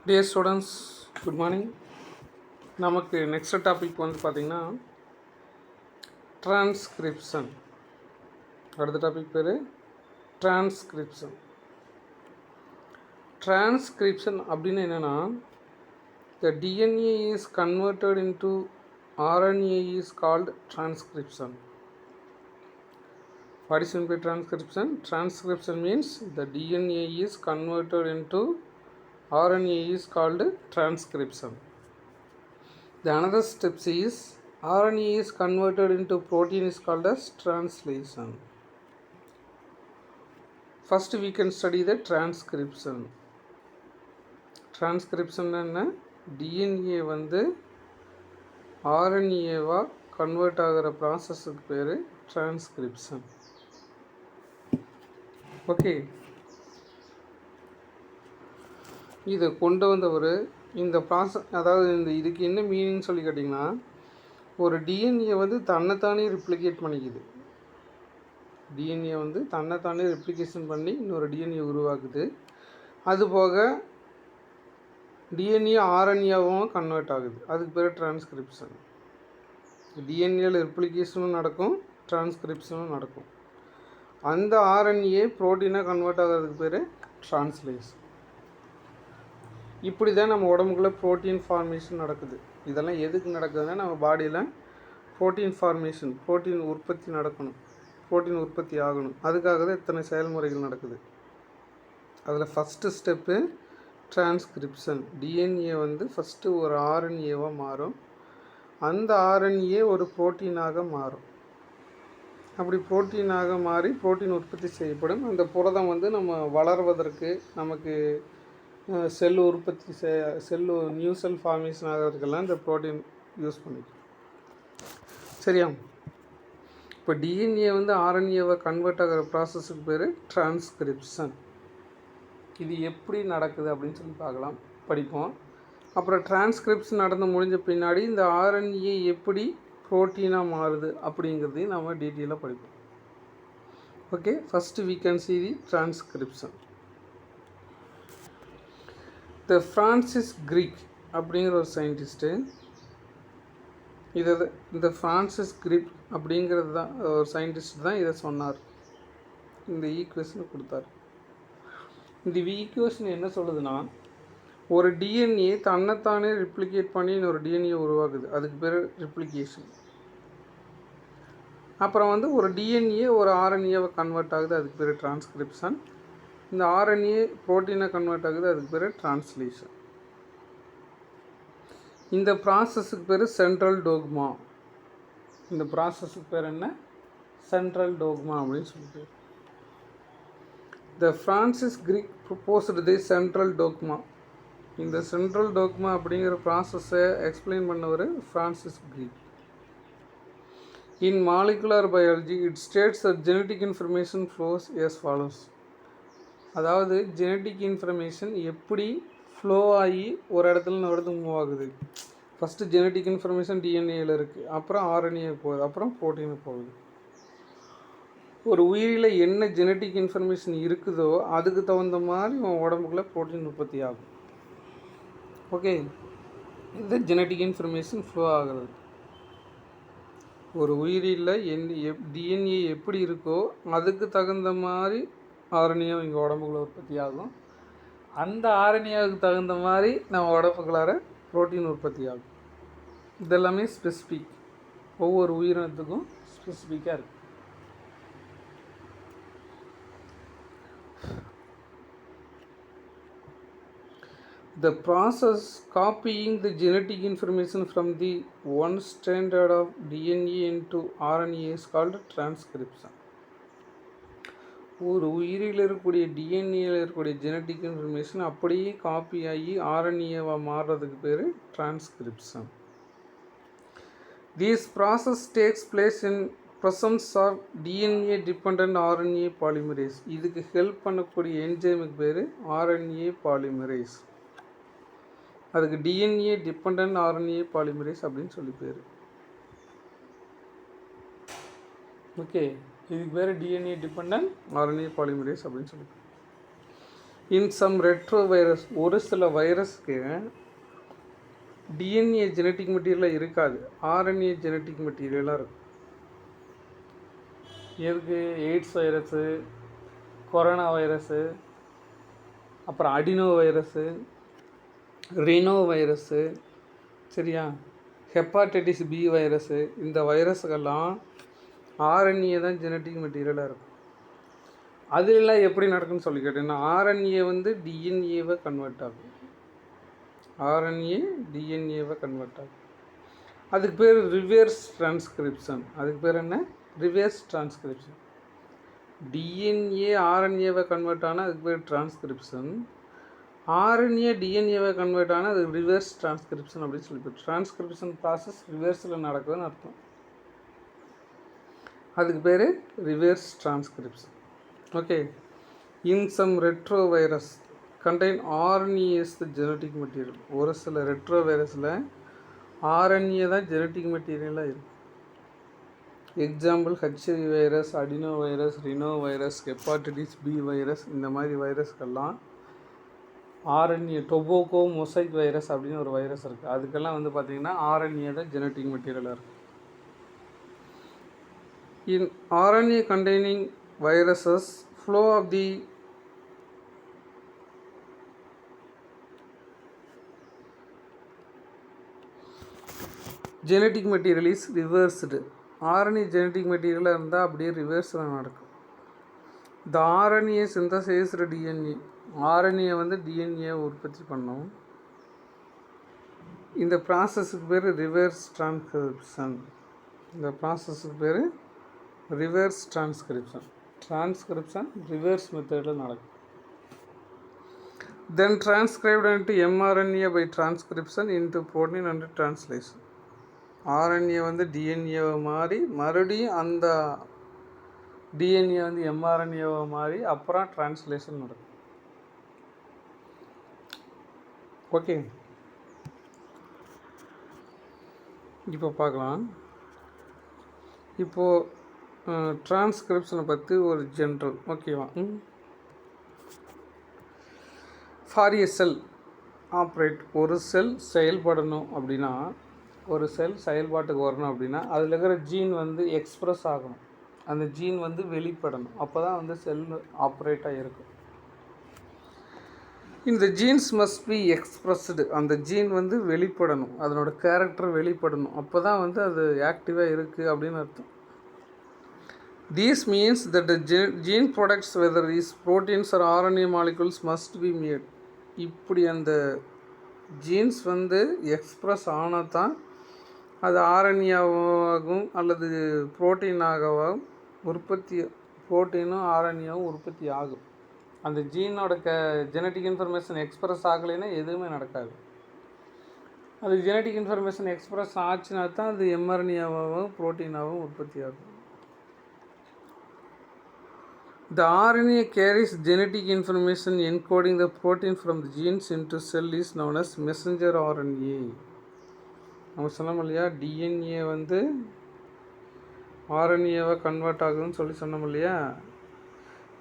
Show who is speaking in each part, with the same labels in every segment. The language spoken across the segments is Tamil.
Speaker 1: Dear students, good morning. நமக்கு நெக்ஸ்ட் டாபிக் வந்து பார்த்திங்கன்னா டிரான்ஸ்கிரிப்ஷன். அடுத்த டாபிக் பேர் டிரான்ஸ்கிரிப்ஷன். டிரான்ஸ்கிரிப்ஷன் அப்படின்னு என்னென்னா, the DNA is converted into RNA is called transcription. What is meant by transcription? Transcription means the DNA is converted into RNA is called transcription. The another step is RNA is converted into protein is called as translation. First we can study the transcription. Transcription என்ன? DNA வந்து RNA-வா கன்வெர்ட் ஆகிற ப்ராசஸுக்கு பேர் டிரான்ஸ்கிரிப்ஷன். ஓகே, இதை கொண்டு வந்தவர் இந்த ப்ராசஸ், அதாவது இதுக்கு என்ன மீனிங் சொல்லி கேட்டிங்கன்னா, ஒரு டிஎன்ஏ வந்து தன்னைத்தானே ரிப்ளிகேட் பண்ணிக்குது. டிஎன்ஏ வந்து தன்னைத்தானே ரெப்ளிகேஷன் பண்ணி இன்னொரு டிஎன்ஏ உருவாக்குது. அதுபோக டிஎன்ஏ ஆர்என்ஏவும் கன்வெர்ட் ஆகுது. அதுக்கு பேர் டிரான்ஸ்கிரிப்ஷன். டிஎன்ஏல ரெப்ளிகேஷனும் நடக்கும், டிரான்ஸ்கிரிப்ஷனும் நடக்கும். அந்த ஆர்என்ஏ ப்ரோட்டீனாக கன்வெர்ட் ஆகிறதுக்கு பேர் டிரான்ஸ்லேஷன். இப்படி தான் நம்ம உடம்புக்குள்ளே ப்ரோட்டீன் ஃபார்மேஷன் நடக்குது. இதெல்லாம் எதுக்கு நடக்குதுன்னா, நம்ம பாடியில் ப்ரோட்டீன் ஃபார்மேஷன், ப்ரோட்டீன் உற்பத்தி நடக்கணும், ப்ரோட்டீன் உற்பத்தி ஆகணும். அதுக்காக தான் இத்தனை செயல்முறைகள் நடக்குது. அதில் ஃபஸ்ட்டு ஸ்டெப்பு டிரான்ஸ்கிரிப்ஷன். டிஎன்ஏ வந்து ஃபஸ்ட்டு ஒரு ஆர்என்ஏவாக மாறும். அந்த ஆர்என்ஏ ஒரு ப்ரோட்டீனாக மாறும். அப்படி ப்ரோட்டீனாக மாறி ப்ரோட்டீன் உற்பத்தி செய்யப்படும். அந்த புரதம் வந்து நம்ம வளர்வதற்கு, நமக்கு செல் உற்பத்தி செல்லு நியூ செல் ஃபார்மேஷன் ஆகிறதுக்கெல்லாம் இந்த ப்ரோட்டீன் யூஸ் பண்ணிக்கும். சரியா? இப்போ டிஎன்ஏ வந்து ஆர்என்ஏவை கன்வெர்ட் ஆகிற ப்ராசஸுக்கு பேர் டிரான்ஸ்கிரிப்ஷன். இது எப்படி நடக்குது அப்படின்னு சொல்லி படிப்போம். அப்புறம் டிரான்ஸ்கிரிப்ஷன் நடந்து முடிஞ்ச பின்னாடி இந்த ஆர்என்ஏ எப்படி ப்ரோட்டீனாக மாறுது அப்படிங்கிறதையும் நம்ம டீட்டெயிலாக படிப்போம். Okay, first we can see the transcription. The Francis Crick அப்படிங்கிற ஒரு சயின்டிஸ்ட்டு, இந்த ஃப்ரான்சிஸ் கிரிக் அப்படிங்கிறது தான் ஒரு சயின்டிஸ்ட் தான் இதை சொன்னார். இந்த ஈக்குவேஷனை கொடுத்தார். இந்த ஈக்குவேஷன் என்ன சொல்லுதுன்னா, ஒரு டிஎன்ஏ தன்னைத்தானே ரிப்ளிகேட் பண்ணி இன்னொரு டிஎன்ஏ உருவாக்குது. அதுக்கு பேர் ரிப்ளிகேஷன். அப்புறம் வந்து ஒரு டிஎன்ஏ ஒரு ஆர்என்ஏவை கன்வெர்ட் ஆகுது. அதுக்கு பேர் டிரான்ஸ்கிரிப்ஷன். இந்த ஆர்என்ஏ ப்ரோட்டீனை கன்வெர்ட் ஆகுது. அதுக்கு பேர் டிரான்ஸ்லேஷன். இந்த ப்ராசஸுக்கு பேர் சென்ட்ரல் டோக்மா. இந்த ப்ராசஸுக்கு பேர் என்ன? சென்ட்ரல் டோக்மா அப்படின்னு சொல்லிட்டு. The Francis Crick proposed the central dogma. இந்த சென்ட்ரல் டோக்மா அப்படிங்கிற ப்ராசஸை எக்ஸ்பிளைன் பண்ணவர் Francis Crick. In molecular biology it states that genetic information flows as follows. அதாவது ஜெனட்டிக் இன்ஃபர்மேஷன் எப்படி ஃப்ளோ ஆகி ஒரு இடத்துல ஒரு இடத்துக்கு மூவ் ஆகுது. ஃபஸ்ட்டு ஜெனட்டிக் இன்ஃபர்மேஷன் டிஎன்ஏயில் இருக்குது, அப்புறம் ஆர்என்ஏ போகுது, அப்புறம் ப்ரோட்டீனுக்கு போகுது. ஒரு உயிரில் என்ன ஜெனட்டிக் இன்ஃபர்மேஷன் இருக்குதோ அதுக்கு தகுந்த மாதிரி உடம்புக்குள்ளே ப்ரோட்டீன் உற்பத்தி ஆகும். ஓகே, இது ஜெனட்டிக் இன்ஃபர்மேஷன் ஃப்ளோ ஆகிறது. ஒரு உயிரில் டிஎன்ஏ எப்படி இருக்கோ அதுக்கு தகுந்த மாதிரி ஆர்என்ஏ இங்கே உடம்புக்குள்ள உற்பத்தி ஆகும். அந்த ஆர்என்ஏவுக்கு தகுந்த மாதிரி நம்ம உடம்புக்குள்ளார ப்ரோட்டீன் உற்பத்தி ஆகும். இதெல்லாமே ஸ்பெசிஃபிக், ஒவ்வொரு உயிரினத்துக்கும் ஸ்பெசிஃபிக்காக இருக்குது. The process copying the genetic information from the one strand of DNA into RNA is called transcription. ஒரு உயிரில் இருக்கக்கூடிய டிஎன்ஏயில் இருக்கக்கூடிய ஜெனட்டிக் இன்ஃபர்மேஷன் அப்படியே காப்பி ஆகி ஆர்என்ஏவாக மாறுறதுக்கு பேர் transcription. This process takes place in presence of DNA depend RNA polymerase. இதுக்கு ஹெல்ப் பண்ணக்கூடிய என்சைமுக்கு பேர் ஆர்என்ஏ பாலிமரேஸ். அதுக்கு டிஎன்ஏ டிபெண்ட் ஆர்என்ஏ பாலிமரேஸ் அப்படின்னு சொல்லி பேர். ஓகே, இதுக்கு பேர் டிஎன்ஏ டிபெண்ட் ஆர்என்ஏ பாலிமரேஸ் அப்படின்னு சொல்லி. இன் சம் ரெட்ரோ வைரஸ், ஒரு சில வைரஸ்க்கு டிஎன்ஏ ஜெனட்டிக் மெட்டீரியலாக இருக்காது, ஆர்என்ஏ ஜெனட்டிக் மெட்டீரியலாக இருக்கும். எதுக்கு? எய்ட்ஸ் வைரஸு, கொரோனா வைரஸு, அப்புறம் அடினோ வைரஸு, ரினோ வைரஸு, சரியா, ஹெப்பாடைட்டிஸ் பி வைரஸு, இந்த வைரஸுக்கெல்லாம் ஆர்என்ஏ தான் ஜெனட்டிக் மெட்டீரியலாக இருக்கும். அதிலெல்லாம் எப்படி நடக்குன்னு சொல்லி கேட்டீங்கன்னா, ஆர்என்ஏ வந்து டிஎன்ஏவை கன்வெர்ட் ஆகும். ஆர்என்ஏ டிஎன்ஏவை கன்வெர்ட் ஆகும். அதுக்கு பேர் ரிவர்ஸ் டிரான்ஸ்கிரிப்ஷன். அதுக்கு பேர் என்ன? Reverse transcription. டிஎன்ஏ ஆர்என்ஏவை கன்வெர்ட் ஆனால் அதுக்கு பேர் டிரான்ஸ்கிரிப்ஷன். ஆர்என்ஏ டிஎன்ஏவை கன்வெர்ட் ஆனால் அது ரிவர்ஸ் டிரான்ஸ்கிரிப்ஷன் அப்படின்னு சொல்லி பேர். டிரான்ஸ்கிரிப்ஷன் ப்ராசஸ் ரிவர்ஸில் நடக்குதுன்னு அர்த்தம். அதுக்கு பேர் reverse transcription. Okay. In some retro virus contain RNA is the genetic material. ஒரு சில ரெட்ரோ வைரஸில் ஆர்என்ஏ தான் ஜெனட்டிக் மெட்டீரியலாக இருக்குது. Example HIV virus, adeno virus, rhino virus, hepatitis B virus, இந்த மாதிரி வைரஸ்க்கெல்லாம் ஆர்என்ஏ, டொபோக்கோ மொசைக் வைரஸ் அப்படின்னு ஒரு வைரஸ் இருக்குது. அதுக்கெல்லாம் வந்து பார்த்திங்கன்னா ஆர்என்ஏ தான் ஜெனட்டிக் மெட்டீரியலாக இருக்குது. In RNA containing viruses, flow of the genetic material is reversed. RNA genetic material இருந்தால் அப்படியே ரிவர்ஸில் நடக்கும். The RNA synthesized DNA, RNA வந்து டிஎன்ஏ உற்பத்தி பண்ணோம். இந்த ப்ராசஸுக்கு பேர் ரிவர்ஸ் டிரான்ஸ்கிரிப்ஷன். இந்த ப்ராசஸுக்கு பேர் ரிவர்ஸ் டிரான்ஸ்கிரிப்ஷன். டிரான்ஸ்கிரிப்ஷன் ரிவர்ஸ் மெத்தடில் நடக்கும். Then transcribed into mRNA by transcription into protein and translation. ஆர்என்ஏ வந்து டிஎன்ஏவை மாறி மறுபடியும் அந்த டிஎன்ஏ வந்து எம்ஆர்என்ஏவை மாறி அப்புறம் டிரான்ஸ்லேஷன் நடக்கும். ஓகே, இப்போ பார்க்கலாம். இப்போது டிரான்ஸ்கிரிப்ஷனை பற்றி ஒரு ஜென்ரல். ஓகேவா? ஃபார் எ செல் ஆப்ரேட், ஒரு செல் செயல்படணும் அப்படின்னா, ஒரு செல் செயல்பாட்டுக்கு வரணும் அப்படின்னா அதில் இருக்கிற ஜீன் வந்து எக்ஸ்ப்ரெஸ் ஆகணும். அந்த ஜீன் வந்து வெளிப்படணும். அப்போ தான் வந்து செல் ஆப்ரேட்டாக இருக்கும். இந்த ஜீன்ஸ் மஸ்ட் பி எக்ஸ்ப்ரெஸ்டு. அந்த ஜீன் வந்து வெளிப்படணும், அதனோட கேரக்டர் வெளிப்படணும். அப்போ தான் வந்து அது ஆக்டிவாக இருக்குது அப்படின்னு அர்த்தம். This means that the gene products, whether these proteins or RNA molecules, must be made. இப்படி அந்த ஜீன்ஸ் வந்து எக்ஸ்ப்ரெஸ் ஆனால் தான் அது ஆர்என்ஏவாகவும் அல்லது புரோட்டீனாகவும் உற்பத்தி, புரோட்டீனும் ஆர்என்ஏவும் உற்பத்தி ஆகும். அந்த ஜீனோட ஜெனட்டிக் இன்ஃபர்மேஷன் எக்ஸ்ப்ரெஸ் ஆகலைன்னா எதுவுமே நடக்காது. அது ஜெனட்டிக் இன்ஃபர்மேஷன் எக்ஸ்ப்ரெஸ் ஆச்சுன்னா தான் அது எம்ஆர்என்ஏவாகவும் புரோட்டீனாகவும் உற்பத்தி ஆகும். The RNA carries genetic information encoding the protein from the genes into cell is known as messenger RNA. நம்ம சொன்னோம் இல்லையா, டிஎன்ஏ வந்து ஆர்என்ஏவை கன்வெர்ட் ஆகுதுன்னு சொன்னோம் இல்லையா.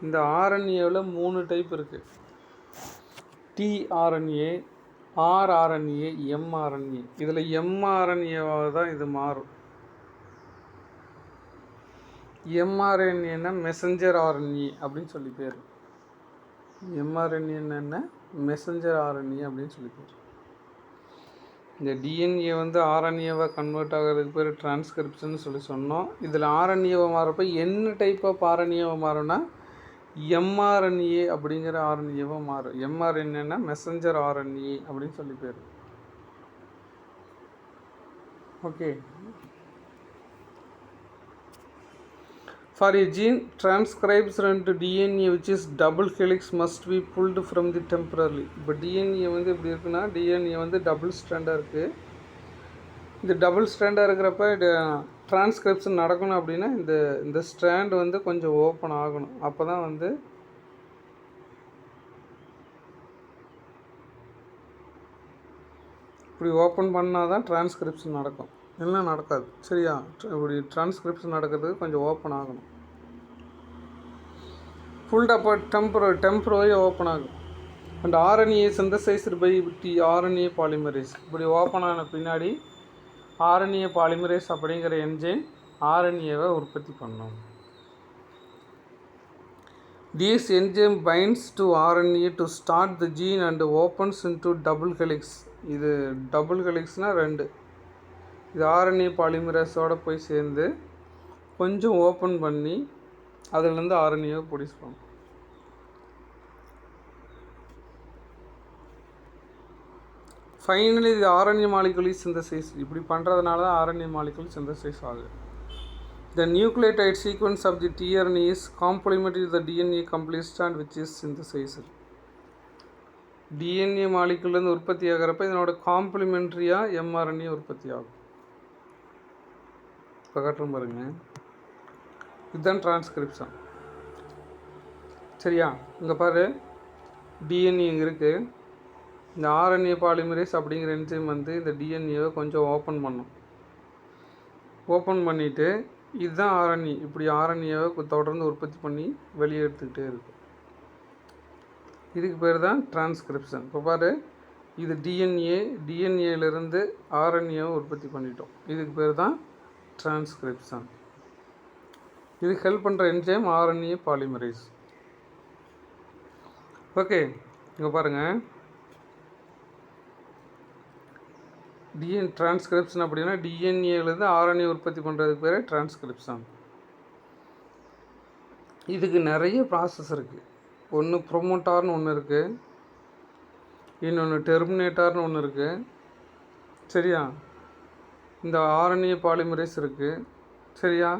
Speaker 1: இந்த ஆர்என்ஏவில் 3 டைப் இருக்குது. TRNA, rRNA, mRNA. இதில் எம்ஆர்என்ஏவாக தான் இது மாறும். எம்ஆர்என்ஏன்னா மெசஞ்சர் ஆர்என்ஏ அப்படின்னு சொல்லி பேர். எம்ஆர்என்ஏன்னா மெசஞ்சர் ஆர்என்ஏ அப்படின்னு சொல்லி பேர். இந்த டிஎன்ஏ வந்து ஆர்என்ஏவை கன்வெர்ட் ஆகிறதுக்கு பேர் டிரான்ஸ்கிரிப்ஷன் சொல்லி சொன்னோம். இதில் ஆர்என்ஏவை மாறப்போ என்ன டைப் ஆஃப் ஆர்என்ஏவை மாறும்னா எம்ஆர்என்ஏ அப்படிங்கிற ஆர்என்ஏவை மாறும். எம்ஆர்என்ஏன்னா மெசஞ்சர் ஆர்என்ஏ அப்படின்னு சொல்லி பேர். Okay. For a gene transcribes into DNA which is double helix must be pulled from the temporarily. இப்போ டிஎன்ஏ வந்து எப்படி இருக்குன்னா, டிஎன்ஏ வந்து டபுள் ஸ்ட்ராண்டாக இருக்குது. இந்த டபுள் ஸ்ட்ராண்டாக இருக்கிறப்ப டிரான்ஸ்கிரிப்ஷன் நடக்கணும் அப்படின்னா இந்த ஸ்ட்ராண்ட் வந்து கொஞ்சம் ஓப்பன் ஆகணும். அப்போ தான் வந்து இப்படி ஓப்பன் பண்ணால் தான் டிரான்ஸ்கிரிப்ஷன் நடக்கும், இல்லைன்னா நடக்காது. சரியா? இப்படி டிரான்ஸ்கிரிப்ஷன் நடக்கிறதுக்கு கொஞ்சம் ஓப்பன் ஆகணும். ஃபுல் அப்போ டெம்பரரி ஓப்பன் ஆகும். And RNA synthesised by RNA polymerase. இப்படி ஓப்பன் ஆன பின்னாடி ஆர்என்ஏ பாலிமரேஸ் அப்படிங்கிற என்ஜைம் ஆர்என்ஏவை உற்பத்தி பண்ணும். This enzyme binds to RNA to start the gene and opens into double helix. இது டபுள் ஹெலிக்ஸ்னால் 2. இது ஆர்என்ஏ பாலிமரேஸோடு போய் சேர்ந்து கொஞ்சம் ஓப்பன் பண்ணி அதிலேருந்து ஆர்என்ஏவை ப்ரொடியூஸ் பண்ணும். ஃபைனலி இது ஆர்என்ஏ மாலிகுலி சிந்தசைஸ். இப்படி பண்ணுறதுனால தான் ஆர்என்ஏ மாலிகுலி சிந்தசைஸ் ஆகுது. The nucleotide sequence of the tRNA is complementary to the DNA complete strand which is synthesized. DNA மாலிகுலேருந்து உற்பத்தி ஆகிறப்ப இதனோட காம்ப்ளிமெண்ட்ரியாக mRNA உற்பத்தி ஆகும். இப்போ கட்டுற பாருங்க, இதுதான் டிரான்ஸ்கிரிப்ஷன். சரியா? இங்கே பாரு, டிஎன்ஏ இங்கே இருக்குது. இந்த ஆர்என்ஏ பாலிமரேஸ் அப்படிங்கிற என்சைம் வந்து இந்த டிஎன்ஏவை கொஞ்சம் ஓப்பன் பண்ணும். ஓப்பன் பண்ணிவிட்டு இதுதான் ஆர்என்ஏ, இப்படி ஆர்என்ஏவை தொடர்ந்து உற்பத்தி பண்ணி வெளியே எடுத்துக்கிட்டே இருக்கும். இதுக்கு பேர் தான் டிரான்ஸ்கிரிப்ஷன். இப்போ பாரு, இது டிஎன்ஏலேருந்து ஆர்என்ஏவை உற்பத்தி பண்ணிட்டோம். இதுக்கு பேர் தான் டிரான்ஸ்கிரிப்ஷன். இதுக்கு ஹெல்ப் பண்ணுற என்ஜைம் ஆர்என்ஏ பாலிமரேஸ். ஓகே, இங்கே பாருங்கள், டிரான்ஸ்கிரிப்ஷன் அப்படின்னா டிஎன்ஏலேருந்து ஆர்என்ஏ உற்பத்தி பண்ணுறதுக்கு பேர் டிரான்ஸ்கிரிப்ஷன். இதுக்கு நிறைய ப்ராசஸ் இருக்குது. ஒன்று ப்ரொமோட்டார்னு ஒன்று இருக்குது, இன்னொன்று டெர்மினேட்டார்னு ஒன்று இருக்குது. சரியா? இந்த ஆர்என்ஏ பாலிமரேஸ் இருக்குது. சரியா?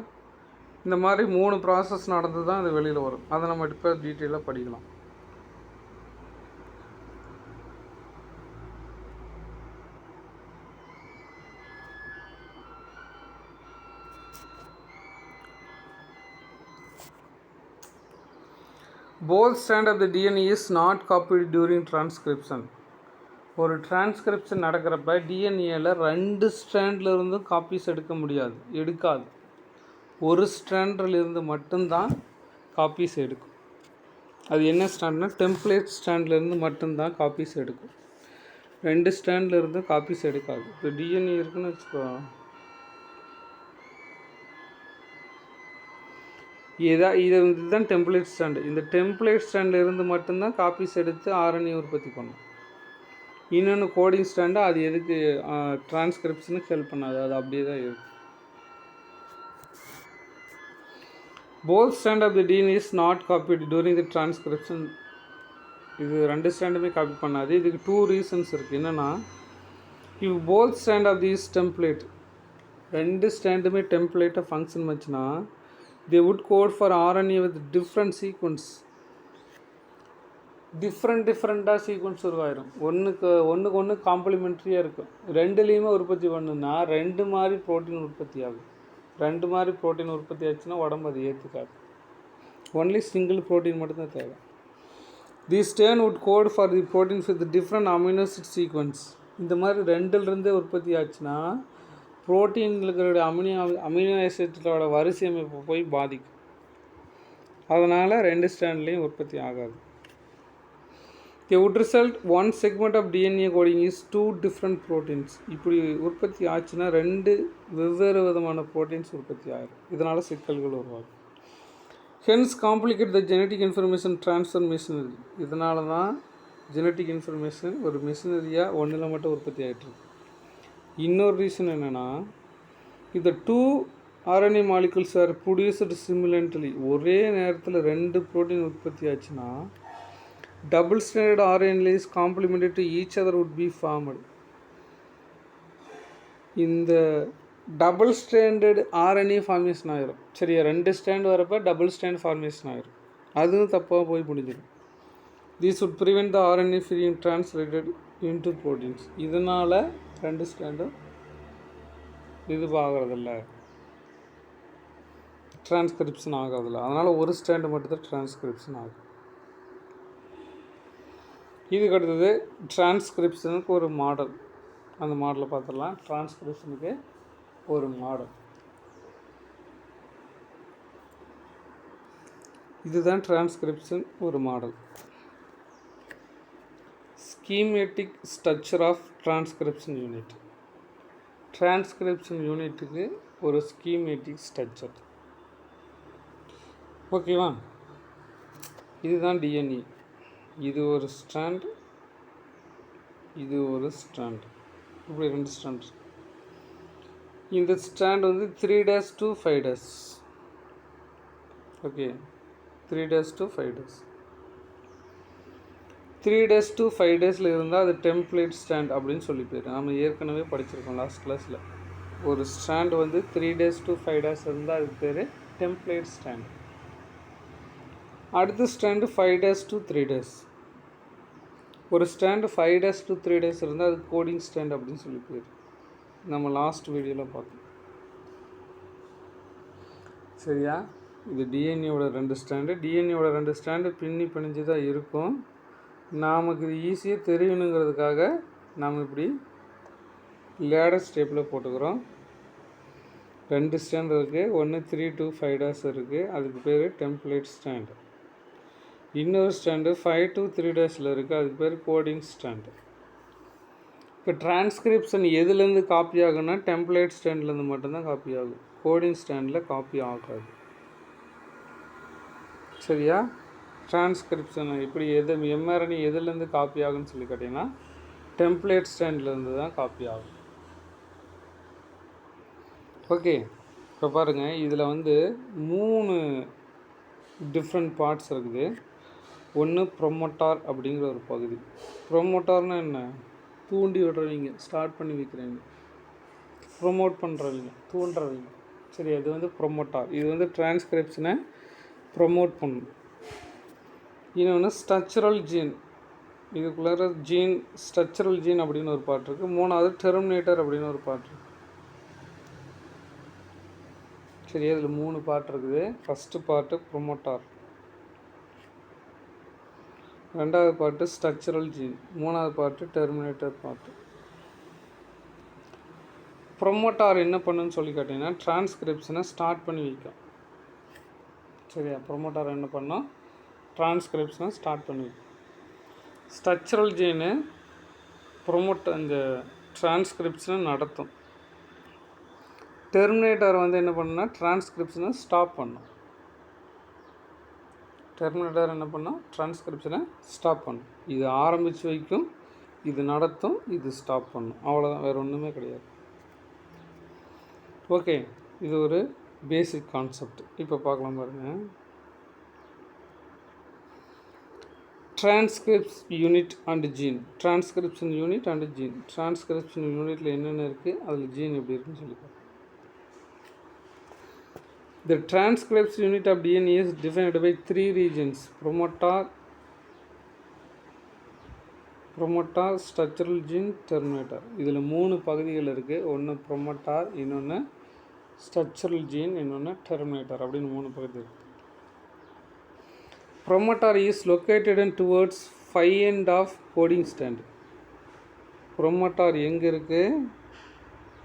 Speaker 1: இந்த மாதிரி 3 ப்ராசஸ் நடந்து தான் அது வெளியில் வரும். அதை நம்ம இப்போ டீட்டெயிலாக படிக்கலாம். Both strand of the DNA is not copied during transcription. ஒரு டிரான்ஸ்கிரிப்ஷன் நடக்கிறப்ப டிஎன்ஏல 2 ஸ்ட்ராண்ட்லேருந்து காப்பீஸ் எடுக்காது. ஒரு ஸ்ட்ராண்ட்லேருந்து மட்டும்தான் காப்பீஸ் எடுக்கும். அது என்ன ஸ்ட்ராண்ட்னா டெம்ப்ளேட் ஸ்ட்ராண்ட்லேருந்து மட்டும்தான் காப்பீஸ் எடுக்கும். 2 ஸ்ட்ராண்ட்லேருந்து காப்பீஸ் எடுக்காது. இப்போ டிஎன்ஏ இருக்குன்னு வச்சுக்கோ, இதுதான் டெம்ப்ளேட் ஸ்டாண்டு. இந்த டெம்ப்ளேட் ஸ்டாண்டில் இருந்து மட்டும்தான் காப்பீஸ் எடுத்து ஆர்என்ஏ உற்பத்தி பண்ணும். இன்னொன்று கோடிங் ஸ்டாண்டு, அது எதுக்கு டிரான்ஸ்கிரிப்ஷனுக்கு ஹெல்ப் பண்ணாது, அது அப்படியே தான் இருக்கும். Both strand of the DNA is not copied during the transcription. இது 2 ஸ்டாண்டுமே காப்பி பண்ணாது. இதுக்கு 2 ரீசன்ஸ் இருக்குது. என்னென்னா, if both strand of these template, 2 ஸ்டாண்டுமே டெம்ப்ளேட்டாக ஃபங்க்ஷன் வச்சுன்னா they would code for RNA with different sequence. டிஃப்ரெண்ட்டாக சீக்வன்ஸ் உருவாயிரும். ஒன்றுக்கு ஒன்று காம்ப்ளிமெண்ட்ரியாக இருக்கும். 2லேயுமே உற்பத்தி பண்ணுன்னா 2 மாதிரி ப்ரோட்டீன் உற்பத்தி ஆகும். 2 மாதிரி ப்ரோட்டீன் உற்பத்தி ஆச்சுன்னா உடம்பு அது ஏற்றுக்காது. ஒன்லி சிங்கிள் ப்ரோட்டீன் மட்டும்தான் தேவை. This turn would code for the proteins with different amino acid sequence. இந்த மாதிரி 2லேருந்தே உற்பத்தி ஆச்சுன்னா புரோட்டீன்களுடைய அமினோ ஆசிட்களோட வரிசை அமைப்பு போய் பாதிக்கும். அதனால் 2 ஸ்டாண்ட்லேயும் உற்பத்தி ஆகாது. They would result one segment of DNA coding is 2 different proteins. இப்படி உற்பத்தி ஆச்சுன்னா 2 வெவ்வேறு விதமான ப்ரோட்டீன்ஸ் உற்பத்தி ஆகும். இதனால் சிக்கல்கள் உருவாகும். Hence complicate the genetic information transfer machinery. இதனால தான் ஜெனட்டிக் இன்ஃபர்மேஷன் ஒரு மிஷினரியாக ஒன்றில் மட்டும் உற்பத்தி ஆகிட்டுருக்கு. இன்னொரு ரீசன் என்னென்னா, இந்த 2 RNA molecules are produced simultaneously. ஒரே நேரத்தில் 2 ப்ரோட்டீன் உற்பத்தி ஆச்சுன்னா double standard RNA is complementary to each other would be formed. இந்த டபுள் ஸ்டாண்டர்ட் RNA ஃபார்மேஷன் ஆகிரும். சரியா? 2 ஸ்டாண்ட் வரப்போ டபுள் ஸ்டாண்ட் ஃபார்மேஷன் ஆகிரும். அதுவும் தப்பாக போய் முடிஞ்சிடும். This would prevent the RNA being translated into proteins. இதனால் 2 ஸ்டாண்டும் இது ஆகிறதில்ல, டிரான்ஸ்கிரிப்ஷன் ஆகிறதில்ல. அதனால் ஒரு ஸ்டாண்டு மட்டும்தான் டிரான்ஸ்கிரிப்ஷன் ஆகும். இதுக்கு அடுத்தது டிரான்ஸ்கிரிப்ஷனுக்கு ஒரு மாடல். அந்த மாடலை பார்த்துடலாம். டிரான்ஸ்கிரிப்ஷனுக்கு ஒரு மாடல் இதுதான். டிரான்ஸ்கிரிப்ஷன் ஒரு model. schematic structure of transcription unit. Transcription யூனிட்டுக்கு ஒரு ஸ்கீமேட்டிக் ஸ்ட்ரக்சர். ஓகேவா? இதுதான் டிஎன்ஏ. இது ஒரு ஸ்ட்ராண்ட், இது ஒரு ஸ்ட்ராண்ட், இப்படி 2 ஸ்ட்ராண்ட். இந்த ஸ்ட்ராண்ட் வந்து 3' to 5'. Okay, 3' to 5'. 3 to 5 daysல இருந்தால் அது டெம்ப்ளேட் ஸ்ட்ராண்ட் அப்படின்னு சொல்லி போயிடும். நம்ம ஏற்கனவே படிச்சிருக்கோம் லாஸ்ட் கிளாஸில். ஒரு ஸ்ட்ராண்ட் வந்து 3 to 5 days இருந்தால் அதுக்கு பேர் டெம்ப்ளேட் ஸ்ட்ராண்ட். அடுத்த ஸ்ட்ராண்டு 5 to 3 days. ஒரு ஸ்ட்ராண்டு 5 to 3 days இருந்தால் அது கோடிங் ஸ்ட்ராண்ட் அப்படின்னு சொல்லி போயிடும். நம்ம லாஸ்ட் வீடியோவில் பார்த்தோம். சரியா? இது டிஎன்ஏவோட 2 ஸ்ட்ராண்டு. டிஎன்ஏவோட 2 ஸ்ட்ராண்டு பிணிஞ்சு தான் இருக்கும். நமக்கு இது ஈஸியாக தெரியணுங்கிறதுக்காக நாம் இப்படி லேடர் ஸ்டெப்பில் போட்டுக்கிறோம். 2 ஸ்ட்ராண்ட் இருக்குது. ஒன்று 3 to 5 days இருக்குது, அதுக்கு பேர் டெம்ப்ளேட் ஸ்ட்ராண்டு. இன்னொரு ஸ்ட்ராண்டு 5 to 3 daysல இருக்குது, அதுக்கு பேர் கோடிங் ஸ்ட்ராண்டு. இப்போ டிரான்ஸ்கிரிப்ஷன் எதுலேருந்து காப்பி ஆகுன்னா டெம்ப்ளேட் ஸ்ட்ராண்ட்லேருந்து மட்டும்தான் காப்பி ஆகும். கோடிங் ஸ்ட்ராண்டில் காப்பி ஆகாது. சரியா? டிரான்ஸ்கிரிப்ஷன் இப்படி எம்ஆர்என்ஏ எதுலேருந்து காப்பி ஆகுன்னு சொல்லி கேட்டிங்கன்னா டெம்ப்ளேட் ஸ்ட்ராண்ட்லேருந்து தான் காப்பி ஆகும். ஓகே, இப்போ பாருங்கள், இதில் வந்து 3 டிஃப்ரெண்ட் பார்ட்ஸ் இருக்குது. ஒன்று ப்ரொமோட்டார் அப்படிங்கிற ஒரு பகுதி. ப்ரொமோட்டார்னால் என்ன? தூண்டி விடுறவங்க, ஸ்டார்ட் பண்ணி வைக்கிறவங்க, ப்ரொமோட் பண்ணுறவங்க, தூண்டுறவங்க. சரி, அது வந்து ப்ரொமோட்டார். இது வந்து டிரான்ஸ்கிரிப்ஷனை ப்ரொமோட் பண்ணும். இன்னொன்று ஸ்ட்ரக்சரல் ஜீன். இதுக்குள்ளார ஜீன், ஸ்ட்ரக்சரல் ஜீன் அப்படின்னு ஒரு பார்ட் இருக்குது. 3வது டெர்மினேட்டர் அப்படின்னு ஒரு பார்ட் இருக்குது. சரி, அதில் 3 பார்ட் இருக்குது. ஃபஸ்ட்டு பார்ட்டு ப்ரொமோட்டார், 2வது பார்ட்டு ஸ்ட்ரக்சரல் ஜீன், 3வது பார்ட்டு டெர்மினேட்டர் பார்ட்டு. ப்ரொமோட்டார் என்ன பண்ணுன்னு சொல்லி கேட்டிங்கன்னா டிரான்ஸ்கிரிப்ஷனை ஸ்டார்ட் பண்ணி வைக்கும். சரியா? ப்ரொமோட்டார் என்ன பண்ணோம்? டிரான்ஸ்கிரிப்ஷனை ஸ்டார்ட் பண்ணி. ஸ்ட்ரக்சரல் ஜீனு இந்த டிரான்ஸ்கிரிப்ஷனை நடத்தும். டெர்மினேட்டர் வந்து என்ன பண்ணுன்னா டிரான்ஸ்கிரிப்ஷனை ஸ்டாப் பண்ணும். டெர்மினேட்டர் என்ன பண்ணால் டிரான்ஸ்கிரிப்ஷனை ஸ்டாப் பண்ணும். இது ஆரம்பித்து வைக்கும், இது நடத்தும், இது ஸ்டாப் பண்ணும். அவ்வளோதான், வேறு ஒன்றுமே கிடையாது. ஓகே, இது ஒரு பேசிக் கான்செப்ட். இப்போ பார்க்கலாம் பாருங்கள். Transcripts unit and gene. Transcription unit and gene. Transcription யூனிட்டில் என்னென்ன இருக்குது, அதில் ஜீன் எப்படி இருக்குன்னு சொல்லி பார்ப்போம். The transcription unit of DNA is defined by 3 regions: promoter, structural gene, terminator. இதில் 3 பகுதிகள் இருக்குது. ஒன்று ப்ரொமோட்டார், இன்னொன்று ஸ்ட்ரக்சரல் ஜீன், இன்னொன்று டெர்மினேட்டர் அப்படின்னு 3 பகுதி இருக்குது. Promoter is located in towards 5 end of coding strand. Promoter எங்கே இருக்குது?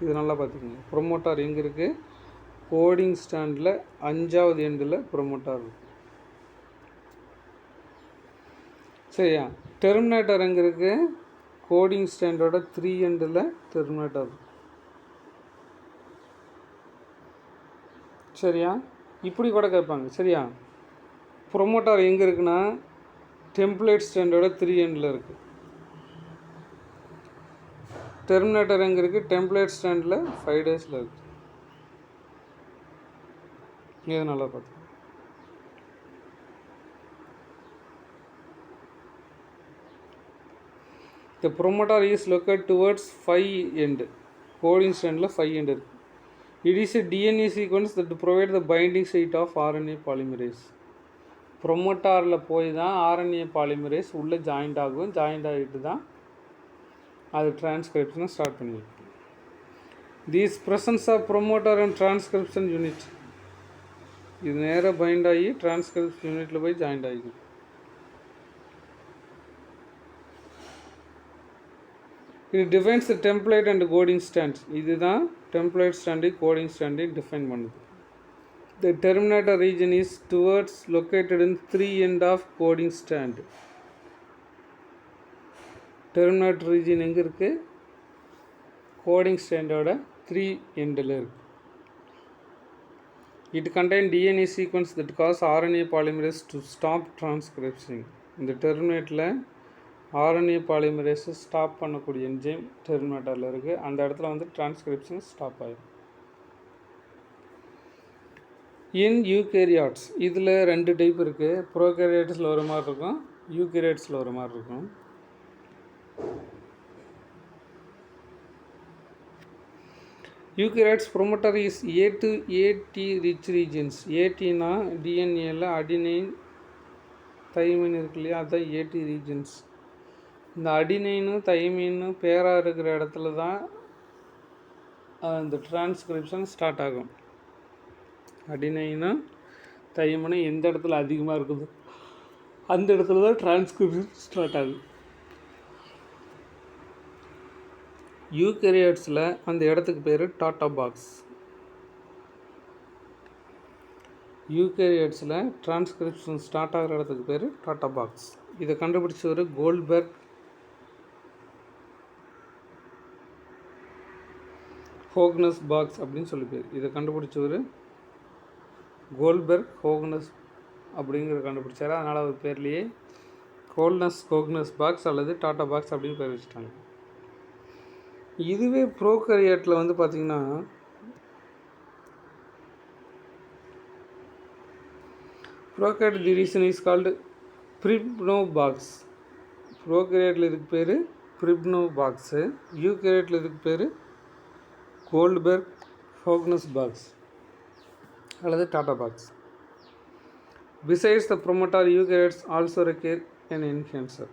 Speaker 1: இது நல்லா பார்த்துக்கோங்க. ப்ரொமோட்டார் எங்கே இருக்குது? கோடிங் ஸ்டாண்டில் 5வது எண்டில் ப்ரொமோட்டார் இருக்குது. சரியா? டெர்மினேட்டர் எங்கே இருக்குது? கோடிங் ஸ்டாண்டோட 3 எண்டில் டெர்மினேட்டர் இருக்குது. சரியா? இப்படி கூட கேட்பாங்க. சரியா? ப்ரொமோட்டார் எங்கே இருக்குன்னா டெம்ப்ளேட் ஸ்டாண்டோட 3 எண்டில் இருக்குது. டெர்மினேட்டர் எங்கே இருக்குது? டெம்ப்ளேட் ஸ்டாண்டில் 5 daysல இருக்குது. இது நல்லா பார்த்து. The promoter is located towards 5 end. Coding strandல 5 end இருக்கு. It is a DNA sequence that provide the binding site of RNA polymerase. ப்ரொமோட்டாரில் போய் தான் RNA பாலிமரேஸ் உள்ளே ஜாயிண்ட் ஆகும். ஜாயிண்ட் ஆகிட்டு தான் அது டிரான்ஸ்கிரிப்ஷனை ஸ்டார்ட் பண்ணிடும். These presence of promoter and transcription unit. இது நேராக பைண்ட் ஆகி டிரான்ஸ்கிரிப்ஷன் யூனிட்டில் போய் ஜாயிண்ட் ஆகிக்கும். இது defines the template and coding strands. இதுதான் template strand coding strand define பண்ணுது. The terminator region is towards located in 3 end of coding strand. Terminate region எங்கே இருக்குது? கோடிங் ஸ்ட்ராண்டோட 3 எண்டில் இருக்குது. It contains DNA sequence that cause RNA polymerase to stop transcription. இந்த டெர்மினேட்டில் RNA polymerase ஸ்டாப் பண்ணக்கூடிய என்ஜைம் டெர்மினேட்டரில் இருக்குது. அந்த இடத்துல வந்து டிரான்ஸ்கிரிப்ஷன் ஸ்டாப் ஆகிடும். இன் யூகேரியாட்ஸ் இதில் 2 டைப் இருக்குது. ப்ரோகேரியாட்ஸில் ஒரு மாதிரி இருக்கும், யூகேரியாட்ஸில் ஒரு மாதிரி இருக்கும். Eukaryotes promoter is A to AT rich regions. ஏடினா டிஎன்ஏல அடினைன் தைமின் இருக்கு இல்லையா, அதுதான் AT ரீஜன்ஸ். இந்த அடினைனும் தைமினும் பேராக இருக்கிற இடத்துல தான் இந்த டிரான்ஸ்கிரிப்ஷன் ஸ்டார்ட் ஆகும். அடினைனும் தைமினும் எந்த இடத்துல அதிகமாக இருக்குது அந்த இடத்துல தான் டிரான்ஸ்கிரிப்ஷன் ஸ்டார்ட் ஆகும். யூகேரியாட்ஸில் அந்த இடத்துக்கு பேர் டாட்டா பாக்ஸ். யூகேரியாட்ஸில் டிரான்ஸ்கிரிப்ஷன் ஸ்டார்ட் ஆகிற இடத்துக்கு பேர் டாட்டா பாக்ஸ். இதை கண்டுபிடிச்சவர் கோல்ட்பெர்க் ஹோக்னஸ் பாக்ஸ் அப்படின்னு சொல்லி பேர். இதை கண்டுபிடிச்சவர் கோல்ட்பெர்க் ஹோக்னஸ் அப்படிங்கிற கண்டுபிடிச்சார். அதனால் அவர் பேர்லேயே ஹோக்னஸ் பாக்ஸ் அல்லது டாட்டா பாக்ஸ் அப்படின்னு பேர் வச்சுட்டாங்க. இதுவே ப்ரோகேரியாட்டில் வந்து பார்த்திங்கன்னா prokaryote the reason is called Pribnow box. ப்ரோகேரியாட்டில் இதுக்கு பேர் ப்ரிப்னோ பாக்ஸு. யூகேரியாட்டில் இதுக்கு பேர் கோல்ட்பெர்க் ஹோக்னஸ் பாக்ஸ் அல்லது TATA box. Besides the promoter eukaryotes also require an enhancer.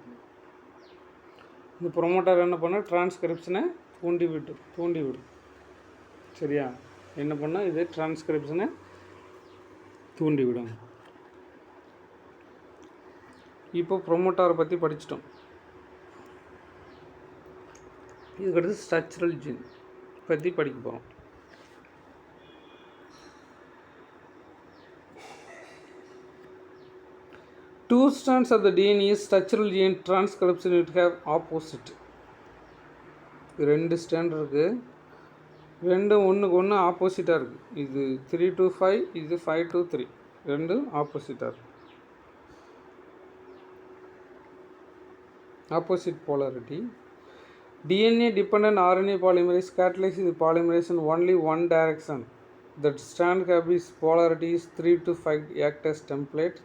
Speaker 1: இந்த ப்ரோமோட்டார் என்ன பண்ணால் டிரான்ஸ்கிரிப்ஷனை தூண்டிவிடும். சரியா? என்ன பண்ணால் இது டிரான்ஸ்கிரிப்ஷனை தூண்டிவிடும். இப்போ ப்ரோமோட்டாரை பற்றி படிச்சிட்டோம். இதுக்கடுத்து ஸ்ட்ரக்சரல் ஜீன் பற்றி படிக்க போகிறோம். Two strands of the DNA is structural gene transcription it have opposite. 2 stand இருக்குது, ரெண்டும் ஒன்றுக்கு ஒன்று ஆப்போசிட்டாக இருக்குது. இது 3 to 5, இது 5 to 3, ரெண்டும் ஆப்போசிட்டாக இருக்குது. Opposite polarity. DNA dependent RNA polymerase catalyzes the polymerase in only one direction. That strand have its polarity is 3 to 5 act as template.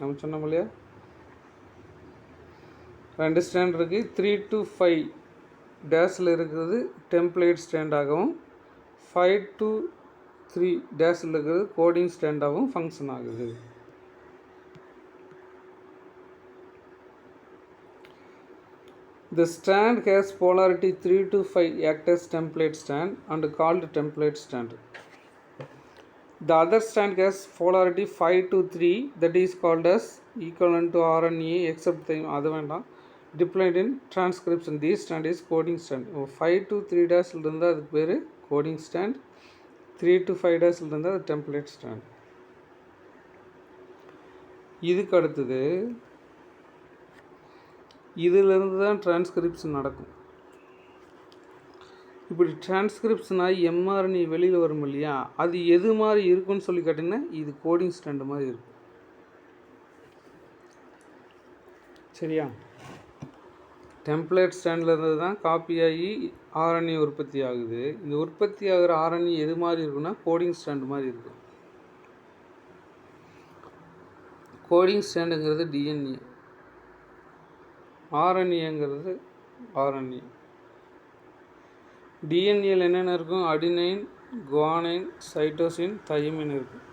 Speaker 1: நம்ம சொன்னோம் இல்லையா, 2 ஸ்டாண்ட் இருக்குது. 3 to 5 டேஸில் இருக்கிறது டெம்ப்ளேட் ஸ்டாண்டாகவும் 5 to 3 டேஸில் இருக்கிறது கோடிங் ஸ்டாண்டாகவும் ஃபங்க்ஷன் ஆகுது. The strand has polarity 3 to 5 act as template strand and called template strand. The other strand has polarity 5 to 3 that is called as equivalent to RNA except the other வேண்டாம் dependent in transcription. This strand is coding strand. 5 to 3 dash இருந்தால் அதுக்கு பேர் coding strand, 3 to 5 dash இருந்தால் அது template strand. இதுக்கு அடுத்தது இதிலிருந்து தான் டிரான்ஸ்கிரிப்ஷன் நடக்கும். இப்படி டிரான்ஸ்கிரிப்ஷன் ஆகி எம்ஆர்என்ஏ வெளியில் வரும் இல்லையா, அது எது மாதிரி இருக்குன்னு சொல்லி கேட்டிங்கன்னா இது கோடிங் ஸ்டாண்டு மாதிரி இருக்கும். சரியா? டெம்ப்ளேட் ஸ்டாண்டில் இருந்து தான் காப்பி ஆகி ஆர்என்ஏ உற்பத்தி ஆகுது. இந்த உற்பத்தி ஆகிற ஆர்என்ஏ எது மாதிரி இருக்குன்னா கோடிங் ஸ்டாண்டு மாதிரி இருக்கும். கோடிங் ஸ்டாண்டுங்கிறது டிஎன்ஏ, ஆர்என்ஏங்கிறது ஆர்என்ஏ. டிஎன்ஏல என்னென்ன இருக்கும்? அடினைன், குவானைன், சைட்டோசின், தைமின் இருக்கும்.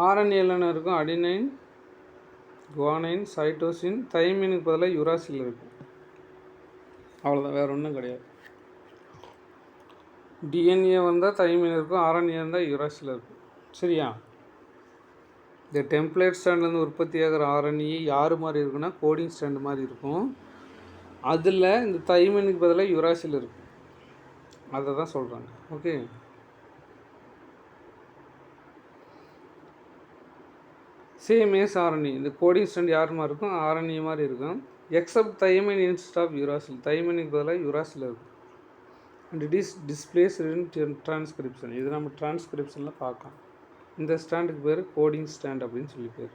Speaker 1: ஆர்என்ஏல என்ன இருக்கும்? அடினைன், குவானைன், சைட்டோசின், தைமினுக்கு பதிலாக யுராசில் இருக்கும். அவ்வளோதான், வேறு ஒன்றும் கிடையாது. டிஎன்ஏ வந்தால் தைமின் இருக்கும், ஆர்என்ஏ இருந்தால் யுராசில் இருக்கும். சரியா? இந்த டெம்ப்ளேட் ஸ்டாண்ட்லேருந்து உற்பத்தி ஆகிற ஆர்என்ஏ யார் மாதிரி இருக்குன்னா கோடிங் ஸ்டாண்டு மாதிரி இருக்கும். அதில் இந்த தைமினுக்கு பதிலாக யுராசில் இருக்கும். அதை தான் சொல்கிறாங்க. Okay, same as RNA. இந்த கோடிங் ஸ்ட்ராண்ட் யார் மாதிரி இருக்கும், ஆர்என்ஏ மாதிரி இருக்கும். Except thymine instead of uracil, தைமைனுக்கு பதிலாக யுராசில் இருக்கும். And it is displace in transcription. இது நம்ம டிரான்ஸ்கிரிப்ஷனில் பார்க்கலாம். இந்த ஸ்டாண்டுக்கு பேர் கோடிங் ஸ்டாண்ட் அப்படின்னு சொல்லி பேர்.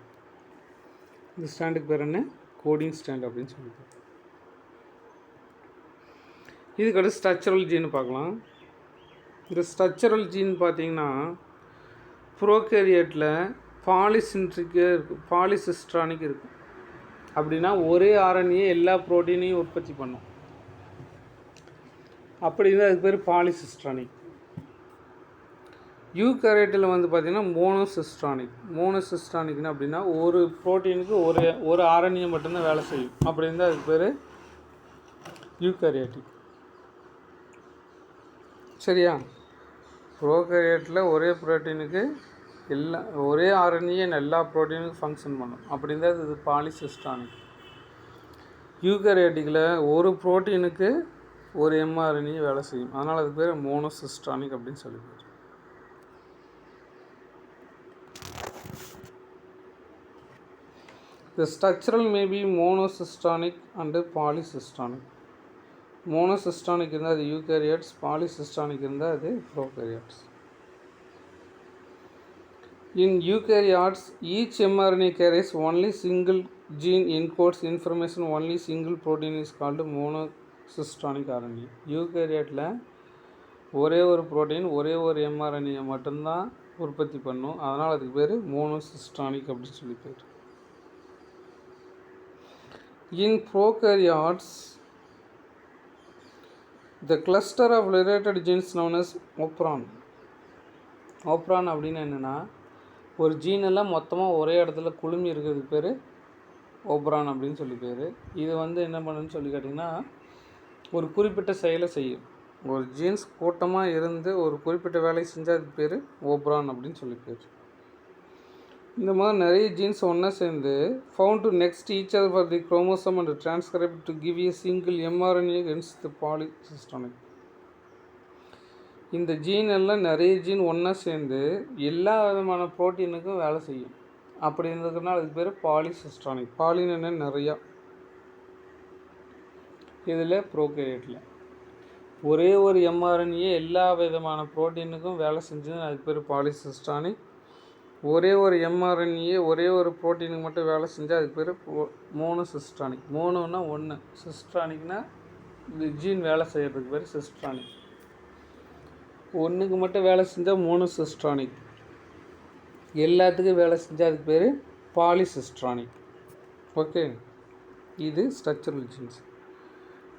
Speaker 1: இந்த ஸ்டாண்டுக்கு பேர் என்ன, கோடிங் ஸ்டாண்ட் அப்படின்னு சொல்லி பேர். இதுக்கடுத்து ஸ்ட்ரக்சரல் ஜீன் பார்க்கலாம். இந்த ஸ்ட்ரக்சரல் ஜீன் பார்த்திங்கன்னா ப்ரோகேரியட்டில் பாலிசின்ட்ரிக்கு இருக்கும், பாலிசிஸ்ட்ரானிக் இருக்கும். அப்படின்னா ஒரே ஆர்என்ஏ எல்லா ப்ரோட்டீனையும் உற்பத்தி பண்ணும். அப்படி இருந்தால் அதுக்கு பேர் பாலிசிஸ்ட்ரானிக். யூகேரியட்டில் வந்து பார்த்திங்கன்னா மோனோசிஸ்ட்ரானிக். மோனோசிஸ்ட்ரானிக்னு அப்படின்னா ஒரு ப்ரோட்டீனுக்கு ஒரு ஆர்என்ஏ மட்டும்தான் வேலை செய்யும். அப்படி இருந்தால் அதுக்கு பேர் யூகேரியாட்டிக். சரியா? ப்ரோகேரியட்டில் ஒரே ப்ரோட்டீனுக்கு ஒரே ஆர்என்ஏ எல்லா ப்ரோட்டீனுக்கும் ஃபங்க்ஷன் பண்ணும். அப்படி இருந்தால் இது பாலிசிஸ்ட்ரானிக். யூகேரியாட்டிக்கில் ஒரு ப்ரோட்டீனுக்கு ஒரு எம்ஆர்என்ஏ வேலை செய்யும். அதனால் அதுக்கு பேர் மோனோசிஸ்ட்ரானிக் அப்படின்னு சொல்லி பேர். The structural may be monocystonic and polycystonic. Monocystonic இருந்தால் அது eukaryotes, polycystonic இருந்தால் அது prokaryotes. In eukaryotes, each mRNA carries only single gene encodes information. Only single protein is called monocystonic RNA. யூகேரியாட்டில் ஒரே ஒரு ப்ரோட்டீன் ஒரே ஒரு எம்ஆர்என்ஏ மட்டும்தான் உற்பத்தி பண்ணும். அதனால் அதுக்கு பேர் மோனோசிஸ்டானிக் அப்படின்னு சொல்லி பேர். In prokaryotes, the cluster of related genes known as operon. operon அப்படின்னா என்னென்னா, ஒரு ஜீன் எல்லாம் மொத்தமாக ஒரே இடத்துல குழுமி இருக்கிறதுக்கு பேர் ஓப்ரான் அப்படின்னு சொல்லி பேர். இது வந்து என்ன பண்ணுன்னு சொல்லி கேட்டிங்கன்னா, ஒரு குறிப்பிட்ட செயலை செய்யும். ஒரு ஜீன்ஸ் கூட்டமாக இருந்து ஒரு குறிப்பிட்ட வேலையை செஞ்சால் அதுக்கு பேர் ஓப்ரான் அப்படின்னு சொல்லி பேர். இந்த மாதிரி நிறைய ஜீன்ஸ் ஒன்றா சேர்ந்து found to next each other for the chromosome and transcribe to give A single mRNA against தி பாலிசிஸ்டானிக். இந்த ஜீன் எல்லாம் நிறைய ஜீன் ஒன்றா சேர்ந்து எல்லா விதமான ப்ரோட்டீனுக்கும் வேலை செய்யும். அப்படி இருந்ததுனால அதுக்கு பேர் பாலிசிஸ்டானிக். பாலின்னு நிறையா. இதில் ப்ரோகேரியட்டில் ஒரே ஒரு எம்ஆர்என்ஏ எல்லா விதமான ப்ரோட்டீனுக்கும் வேலை செஞ்சது அதுக்கு பேர் பாலிசிஸ்டானிக். ஒரே ஒரு எம்ஆர்என்ஏ ஒரே ஒரு ப்ரோட்டீனுக்கு மட்டும் வேலை செஞ்சால் அதுக்கு பேர் மோனோசிஸ்ட்ரானிக். மோனோன்னா ஒன்று, சிஸ்ட்ரானிக்னா இந்த ஜீன் வேலை செய்கிறதுக்கு பேர் சிஸ்ட்ரானிக். ஒன்றுக்கு மட்டும் வேலை செஞ்சால் மோனோசிஸ்ட்ரானிக், எல்லாத்துக்கும் வேலை செஞ்சால் அதுக்கு பேர் பாலிசிஸ்ட்ரானிக். ஓகே, இது ஸ்ட்ரக்சரல் ஜீன்ஸ்.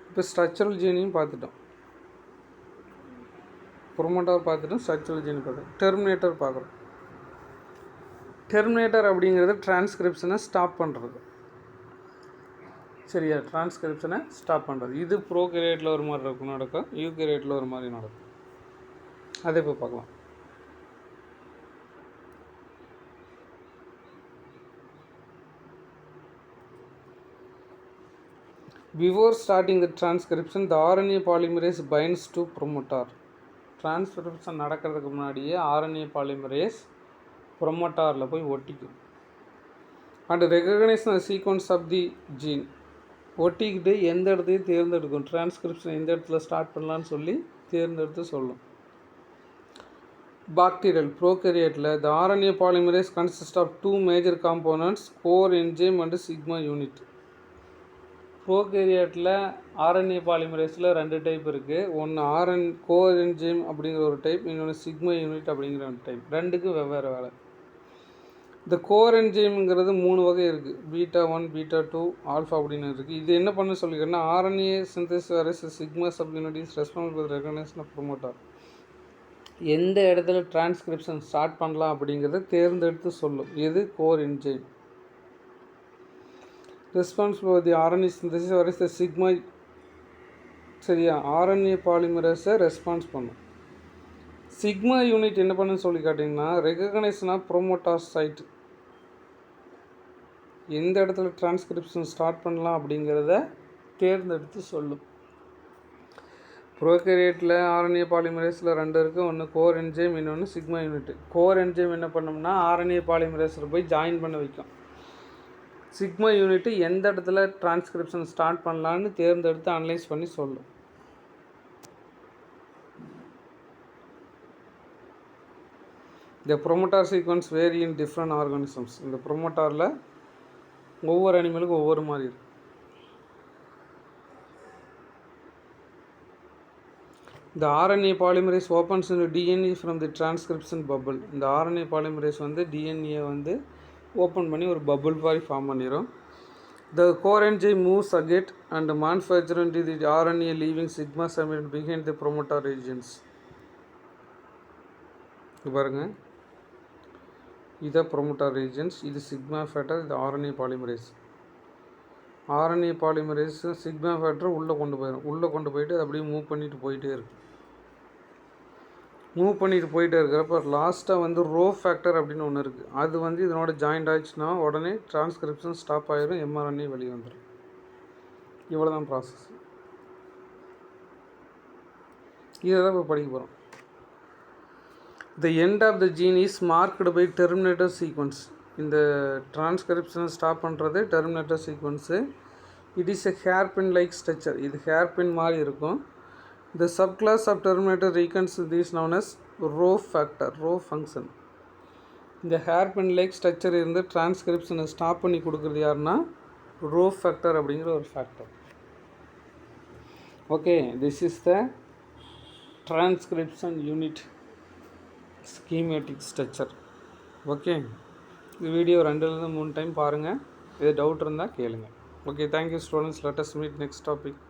Speaker 1: இப்போ ஸ்ட்ரக்சரல் ஜீனையும் பார்த்துட்டோம், ப்ரொமோட்டார் பார்த்துட்டோம், ஸ்ட்ரக்சரல் ஜீன் பார்த்துட்டோம். டெர்மினேட்டர் பார்க்குறோம். டெர்மினேட்டர் அப்படிங்கிறது டிரான்ஸ்கிரிப்ஷனை ஸ்டாப் பண்ணுறது. சரியா? டிரான்ஸ்கிரிப்ஷனை ஸ்டாப் பண்ணுறது. இது ப்ரோகேரியட்டில் ஒரு மாதிரி நடக்கும், யூகேரியட்டில் ஒரு மாதிரி நடக்கும். அதை இப்போ பார்க்கலாம். Before starting the transcription, the RNA polymerase binds to promoter. Transcription நடக்கிறதுக்கு முன்னாடியே RNA polymerase ப்ரொமோட்டாரில் போய் ஒட்டிக்கும். And recognise the sequence of the gene. ஒட்டிக்கிட்டு எந்த இடத்தையும் தேர்ந்தெடுக்கும். டிரான்ஸ்கிரிப்ஷன் எந்த இடத்துல ஸ்டார்ட் பண்ணலான்னு சொல்லி தேர்ந்தெடுத்து சொல்லும். Bacterial ப்ரோகேரியட்டில் the RNA polymerase consists of two major components, core enzyme and sigma unit. ப்ரோகேரியட்டில் RNA பாலிமரேஸில் 2 type இருக்குது. ஒன்று கோர் என்ஜைம் அப்படிங்கிற ஒரு டைப், இன்னொன்று சிக்மா யூனிட் அப்படிங்கிற ஒரு டைப். ரெண்டுக்கும் வெவ்வேறு வேலை. இந்த கோர் என்ஜைம்ங்கிறது 3 வகை இருக்குது. β1, β2, ஆல்ஃபா அப்படின்னு இருக்குது. இது என்ன பண்ண சொல்லிக்கிறேன்னா, RNA synthesis versus sigma sub unit is responsible for recognition of promoter. எந்த இடத்துல டிரான்ஸ்கிரிப்ஷன் ஸ்டார்ட் பண்ணலாம் அப்படிங்கிறத தேர்ந்தெடுத்து சொல்லும். எது? Core enzyme. Responsible for the RNA synthesis versus the sigma. சரியா? RNA பாலிமரேஸை ரெஸ்பான்ஸ் பண்ணும். சிக்மா யூனிட் என்ன பண்ணுன்னு சொல்லி காட்டிங்கன்னா, ரெகக்னைசேஷன் ஆஃப் ப்ரோமோட்டார் சைட். எந்த இடத்துல டிரான்ஸ்கிரிப்ஷன் ஸ்டார்ட் பண்ணலாம் அப்படிங்கிறத தேர்ந்தெடுத்து சொல்லும். ப்ரோகேரியேட்டில் ஆர்என்ஏ பாலிமரேஸில் 2 இருக்குது. ஒன்று கோர் என்ஜைம், இன்னொன்று சிக்மா யூனிட். கோர் என்ஜைம் என்ன பண்ணோம்னா ஆர்என்ஏ பாலிமரேஸில் போய் ஜாயின் பண்ண வைக்கும். சிக்மா யூனிட் எந்த இடத்துல டிரான்ஸ்கிரிப்ஷன் ஸ்டார்ட் பண்ணலான்னு தேர்ந்தெடுத்து அனலைஸ் பண்ணி சொல்லும். இந்த promoter sequence vary in different organisms. இந்த ப்ரொமோட்டாரில் ஒவ்வொரு அனிமலுக்கும் ஒவ்வொரு மாதிரி இருக்குது. இந்த ஆர்என்ஏ பாலிமரேஸ் ஓப்பன்ஸ் இந்த DNA from the transcription bubble. இந்த ஆர்என்ஏ பாலிமரேஸ் வந்து டிஎன்ஏ வந்து ஓப்பன் பண்ணி ஒரு பபுள் மாதிரி ஃபார்ம் பண்ணிடும். The core enzyme moves ahead and manufacture into the RNA leaving sigma subunit behind the promoter regions. இது பாருங்கள், இதை ப்ரொமோட்டார் ரீஜியன்ஸ், இது சிக்மா ஃபேக்டர், இது RNA polymerase. RNA polymerase sigma factor உள்ளே கொண்டு போயிடும். உள்ளே கொண்டு போயிட்டு அது அப்படியே மூவ் பண்ணிட்டு போயிட்டே இருக்கும். மூவ் பண்ணிட்டு போயிட்டே இருக்கிறப்ப லாஸ்ட்டாக வந்து ரோ ஃபேக்டர் அப்படின்னு ஒன்று இருக்குது. அது வந்து இதனோட ஜாயிண்ட் ஆயிடுச்சுன்னா உடனே டிரான்ஸ்கிரிப்ஷன் ஸ்டாப் ஆகிடும், எம்ஆர்என்ஏ வெளியே வந்துடும். இவ்வளோ தான் ப்ராசஸ். இதை தான் இப்போ படிக்க போகிறோம். The end of the gene is marked by terminator sequence. இந்த டிரான்ஸ்கிரிப்ஷனை ஸ்டாப் பண்ணுறது terminator sequence. It is a hairpin like structure. இது ஹேர்பின் மாதிரி இருக்கும். The subclass of terminator reckons this known as row factor, row function. இந்த hairpin like structure இருந்து டிரான்ஸ்கிரிப்ஷனை ஸ்டாப் பண்ணி கொடுக்குறது யாருன்னா ரோ ஃபேக்டர் அப்படிங்கிற ஒரு factor. Okay, this is the transcription unit schematic structure. Okay, இந்த வீடியோ 2-3 டைம் பாருங்கள். எது டவுட் இருந்தால் கேளுங்கள். Okay, thank you students. Let us meet next topic.